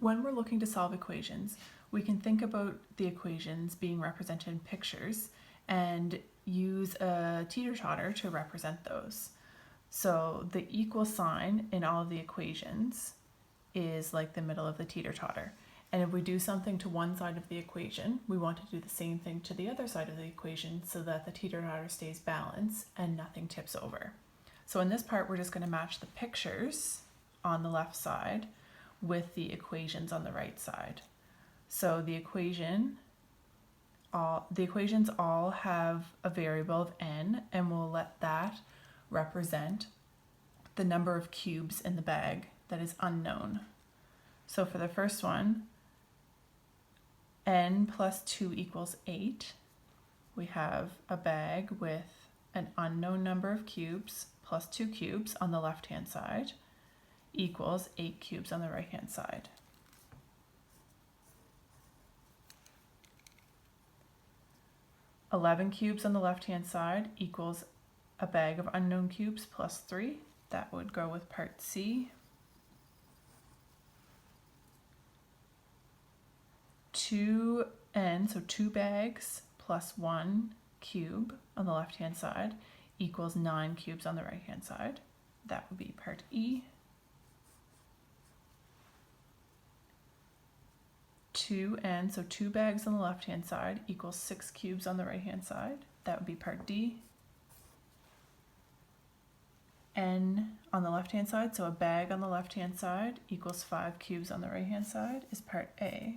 When we're looking to solve equations, we can think about the equations being represented in pictures and use a teeter-totter to represent those. So the equal sign in all of the equations is like the middle of the teeter-totter. And if we do something to one side of the equation, we want to do the same thing to the other side of the equation so that the teeter-totter stays balanced and nothing tips over. So in this part, we're just going to match the pictures on the left side with the equations on the right side. So the equations all have a variable of n, and we'll let that represent the number of cubes in the bag that is unknown. So for the first one, n plus 2 equals 8. We have a bag with an unknown number of cubes plus 2 cubes on the left-hand side equals 8 cubes on the right-hand side. $11 cubes on the left-hand side equals a bag of unknown cubes plus 3. That would go with part C. 2n, so 2 bags plus 1 cube on the left-hand side equals 9 cubes on the right-hand side. That would be part E. 2n, so 2 bags on the left-hand side equals 6 cubes on the right-hand side. That would be part D. N on the left-hand side, so a bag on the left-hand side equals 5 cubes on the right-hand side is part A.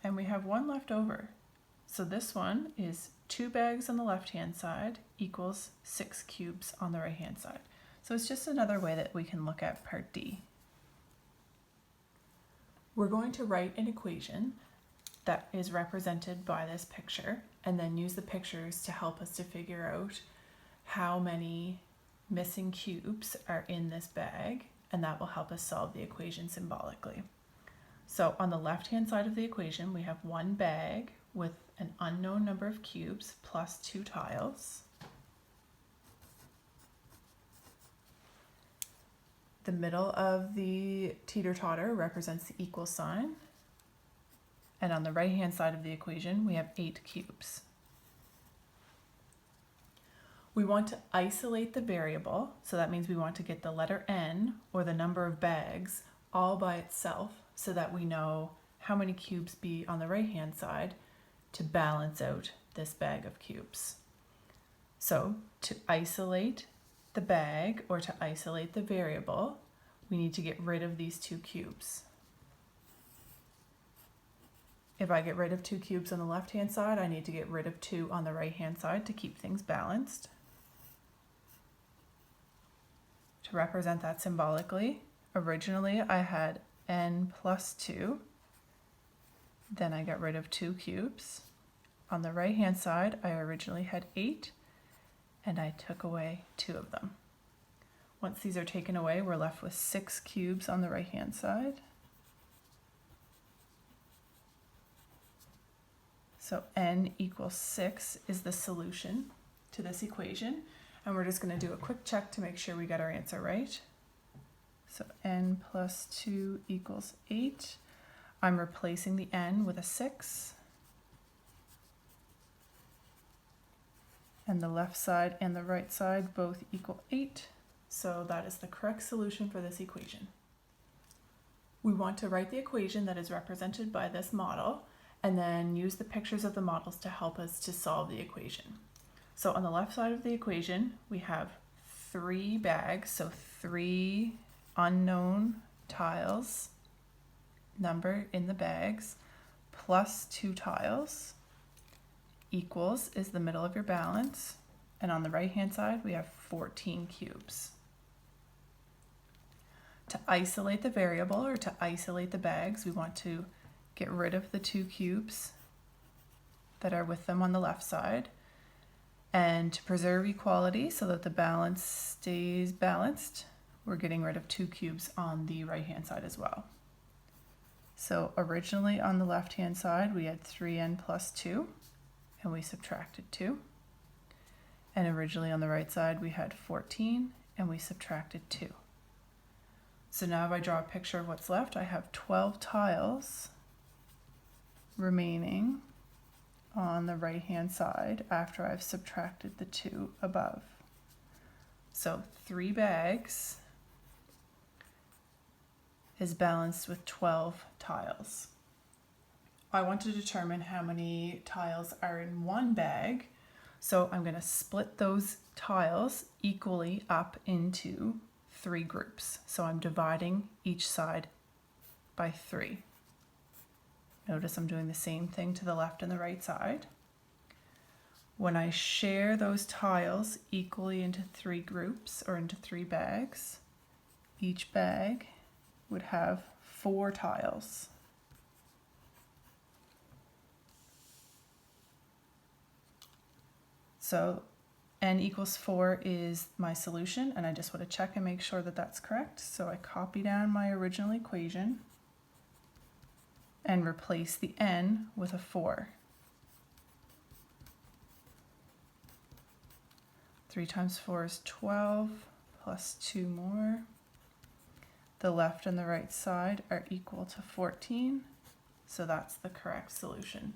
And we have one left over. So this one is 2 bags on the left-hand side equals 6 cubes on the right-hand side. So it's just another way that we can look at part D. We're going to write an equation that is represented by this picture and then use the pictures to help us to figure out how many missing cubes are in this bag, and that will help us solve the equation symbolically. So on the left-hand side of the equation, we have one bag with an unknown number of cubes plus 2 tiles. The middle of the teeter-totter represents the equal sign. And on the right-hand side of the equation, we have 8 cubes. We want to isolate the variable, so that means we want to get the letter n, or the number of bags, all by itself, so that we know how many cubes be on the right-hand side to balance out this bag of cubes. So to isolate the bag, or to isolate the variable, we need to get rid of these 2 cubes. If I get rid of 2 cubes on the left-hand side, I need to get rid of 2 on the right-hand side to keep things balanced. To represent that symbolically, originally I had n plus 2, then I got rid of 2 cubes. On the right-hand side, I originally had 8, and I took away 2 of them. Once these are taken away, we're left with 6 cubes on the right-hand side. So n equals 6 is the solution to this equation. And we're just going to do a quick check to make sure we got our answer right. So n plus 2 equals 8. I'm replacing the n with a 6. And the left side and the right side both equal 8. So that is the correct solution for this equation. We want to write the equation that is represented by this model and then use the pictures of the models to help us to solve the equation. So on the left side of the equation, we have 3 bags, so 3 unknown tiles, number in the bags, plus 2 tiles, equals is the middle of your balance, and on the right-hand side, we have 14 cubes. To isolate the variable, or to isolate the bags, we want to get rid of the 2 cubes that are with them on the left side. And to preserve equality so that the balance stays balanced, we're getting rid of 2 cubes on the right-hand side as well. So originally on the left-hand side, we had 3n plus 2, and we subtracted 2. And originally on the right side, we had 14, and we subtracted 2. So now if I draw a picture of what's left, I have 12 tiles remaining on the right-hand side after I've subtracted the 2 above. So 3 bags is balanced with 12 tiles. I want to determine how many tiles are in one bag, so I'm going to split those tiles equally up into 3 groups. So I'm dividing each side by 3. Notice I'm doing the same thing to the left and the right side. When I share those tiles equally into 3 groups or into 3 bags, each bag would have 4 tiles. So n equals 4 is my solution, and I just want to check and make sure that that's correct. So I copy down my original equation and replace the n with a 4. 3 times 4 is 12, plus 2 more. The left and the right side are equal to 14, so that's the correct solution.